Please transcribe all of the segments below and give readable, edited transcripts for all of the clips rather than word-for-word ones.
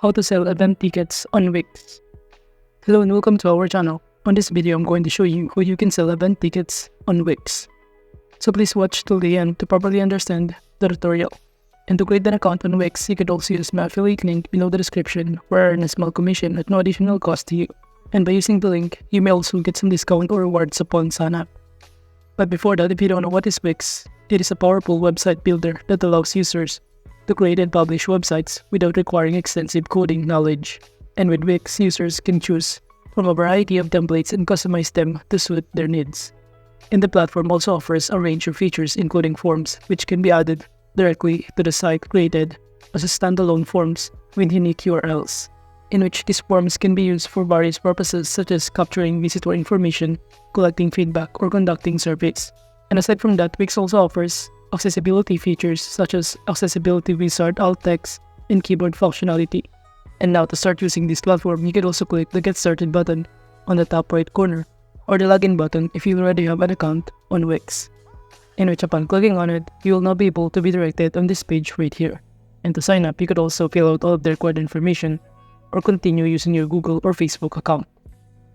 How to sell event tickets on Wix. Hello and welcome to our channel. On this video, I'm going to show you how you can sell event tickets on Wix. So please watch till the end to properly understand the tutorial. And to create an account on Wix, you could also use my affiliate link below the description where I earn a small commission at no additional cost to you. And by using the link, you may also get some discount or rewards upon sign up. But before that, if you don't know what is Wix, it is a powerful website builder that allows users to create and publish websites without requiring extensive coding knowledge. And with Wix, users can choose from a variety of templates and customize them to suit their needs. And the platform also offers a range of features including forms which can be added directly to the site created as a standalone forms with unique URLs, in which these forms can be used for various purposes such as capturing visitor information, collecting feedback, or conducting surveys. And aside from that, Wix also offers accessibility features such as accessibility wizard, alt text, and keyboard functionality. And now to start using this platform, you can also click the Get Started button on the top right corner or the Login button if you already have an account on Wix. In which upon clicking on it, you will now be able to be directed on this page right here. And to sign up, you could also fill out all of the required information or continue using your Google or Facebook account.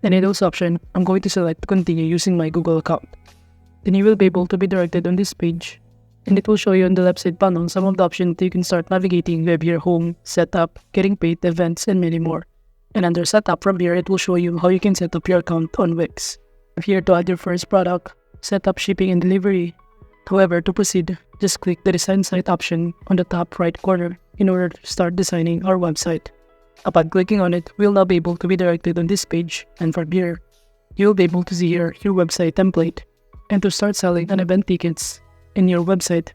And in those options, I'm going to select to continue using my Google account. Then you will be able to be directed on this page, and it will show you on the left side panel some of the options that you can start navigating with your home, setup, getting paid, events, and many more. And under setup from here, it will show you how you can set up your account on Wix. If you're to add your first product, set up shipping and delivery. However, to proceed, just click the design site option on the top right corner in order to start designing our website. Upon clicking on it, we'll now be able to be directed on this page, and from here, you'll be able to see here your website template. And to start selling an event tickets in your website,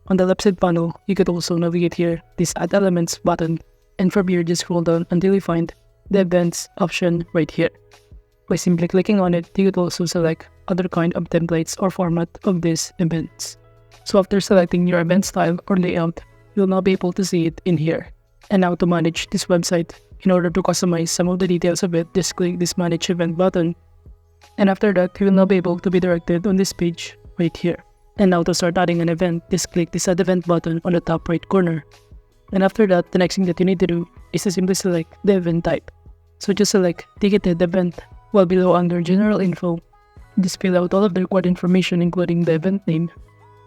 on the left side panel, you could also navigate here this Add Elements button, and from here just scroll down until you find the Events option right here. By simply clicking on it, you could also select other kind of templates or format of these events. So after selecting your event style or layout, you'll now be able to see it in here. And now to manage this website, in order to customize some of the details of it, just click this Manage Event button. And after that, you will now be able to be directed on this page right here. And now to start adding an event, just click this Add Event button on the top right corner. And after that, the next thing that you need to do is to simply select the event type. So just select Ticketed Event, while below under General Info, just fill out all of the required information including the event name.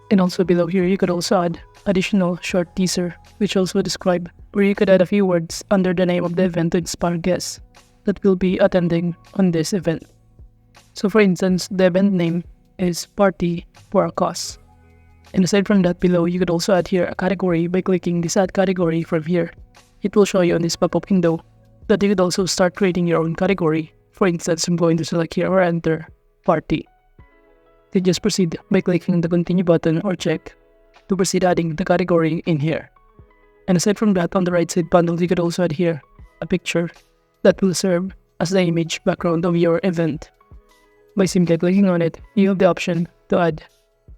And also below here, you could also add additional short teaser, which also describe where you could add a few words under the name of the event to inspire guests that will be attending on this event. So for instance, the event name is Party for a Cause. And aside from that, below you could also add here a category by clicking this Add Category from here. It will show you on this pop-up window that you could also start creating your own category. For instance, I'm going to select here or enter Party. Then just proceed by clicking the Continue button or check to proceed adding the category in here. And aside from that, on the right side panel, you could also add here a picture that will serve as the image background of your event. By simply clicking on it, you have the option to add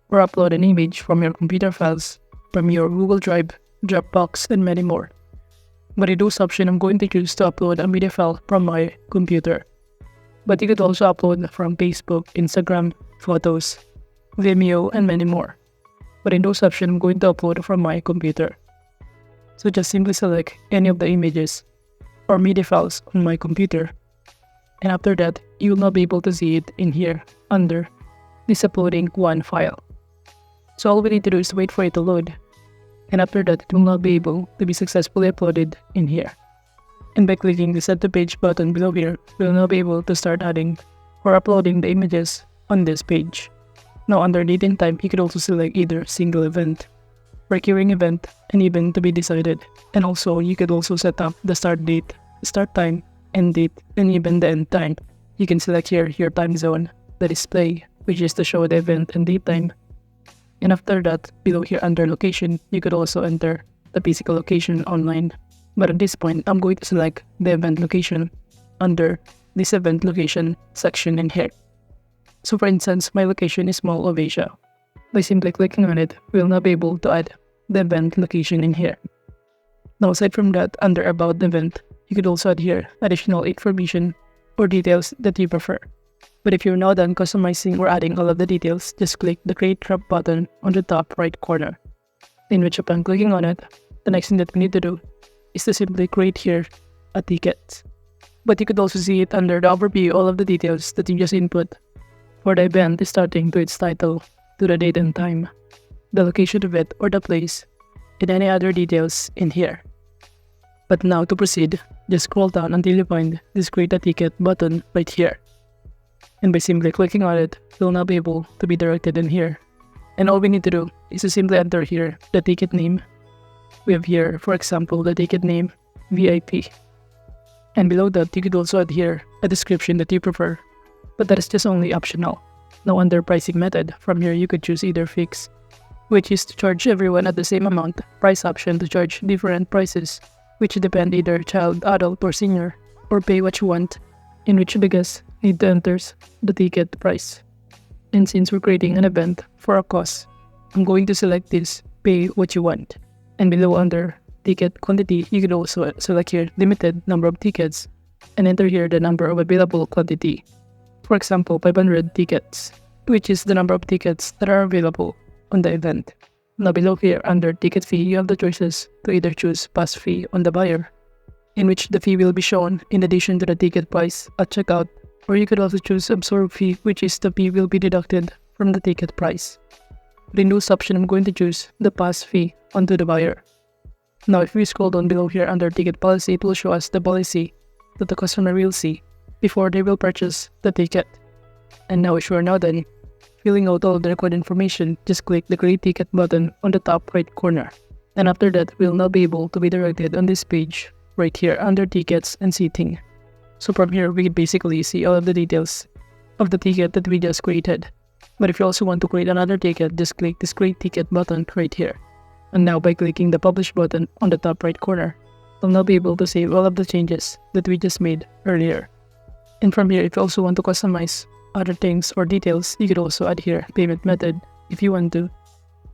or upload an image from your computer files, from your Google Drive, Dropbox, and many more. But in those options, I'm going to choose to upload a media file from my computer. But you could also upload from Facebook, Instagram, photos, Vimeo, and many more. But in those options, I'm going to upload from my computer. So just simply select any of the images or media files on my computer. And after that, you will now be able to see it in here under this uploading one file. So all we need to do is wait for it to load. And after that, it will now be able to be successfully uploaded in here. And by clicking the Set to Page button below here, we'll now be able to start adding or uploading the images on this page. Now under Date and Time, you could also select either single event, recurring event, and even to be decided. And also, you could also set up the start date, start time, end date, and even the end time. You can select here your time zone, the display, which is to show the event and date time. And after that, below here under location, you could also enter the physical location online. But at this point, I'm going to select the event location under this event location section in here. So for instance, my location is Mall of Asia. By simply clicking on it, we'll now be able to add the event location in here. Now aside from that, under About the Event, you could also add here additional information or details that you prefer. But if you're now done customizing or adding all of the details, just click the Create Draft button on the top right corner. In which upon clicking on it, the next thing that we need to do is to simply create here a ticket. But you could also see it under the overview, all of the details that you just input for the event starting to its title, to the date and time, the location of it or the place, and any other details in here. But now to proceed, just scroll down until you find this create a ticket button right here. And by simply clicking on it, you'll now be able to be directed in here. And all we need to do is to simply enter here the ticket name. We have here, for example, the ticket name VIP. And below that, you could also add here a description that you prefer, but that is just only optional. Now under pricing method, from here you could choose either fix, which is to charge everyone at the same amount, price option to charge different prices, which depend either child, adult, or senior, or pay what you want, in which the guest need to enter the ticket price. And since we're creating an event for a cause, I'm going to select this pay what you want. And below under ticket quantity, you could also select here limited number of tickets and enter here the number of available quantity. For example, 500 tickets, which is the number of tickets that are available on the event. Now below here under ticket fee, you have the choices to either choose pass fee on the buyer, in which the fee will be shown in addition to the ticket price at checkout, or you could also choose absorb fee, which is the fee will be deducted from the ticket price. But in this option, I'm going to choose the pass fee onto the buyer. Now if we scroll down below here under ticket policy, it will show us the policy that the customer will see before they will purchase the ticket. And now if you are now done filling out all of the required information, just click the create ticket button on the top right corner. And after that, we'll now be able to be directed on this page right here under tickets and seating. So from here, we can basically see all of the details of the ticket that we just created. But if you also want to create another ticket, just click this create ticket button right here. And now by clicking the publish button on the top right corner, you'll now be able to save all of the changes that we just made earlier. And from here, if you also want to customize other things or details, you could also add here payment method if you want to,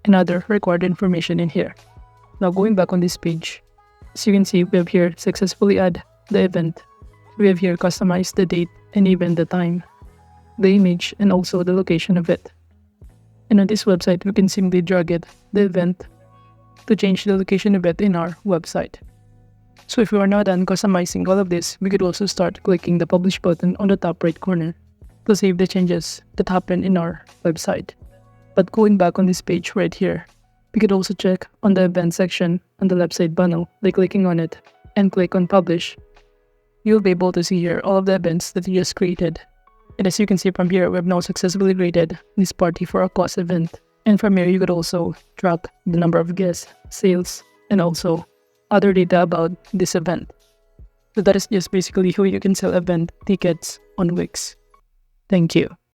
and other required information in here. Now going back on this page, as you can see, we have here successfully add the event. We have here customize the date and even the time, the image, and also the location of it. And on this website, we can simply drag it, the event, to change the location of it in our website. So if we are now done customizing all of this, we could also start clicking the publish button on the top right corner to save the changes that happen in our website. But going back on this page right here, we could also check on the event section on the left side panel by clicking on it and click on publish. You'll be able to see here all of the events that you just created. And as you can see from here, we have now successfully created this party for a cause event. And from here, you could also track the number of guests, sales, and also other data about this event. So that is just basically how you can sell event tickets on Wix. Thank you.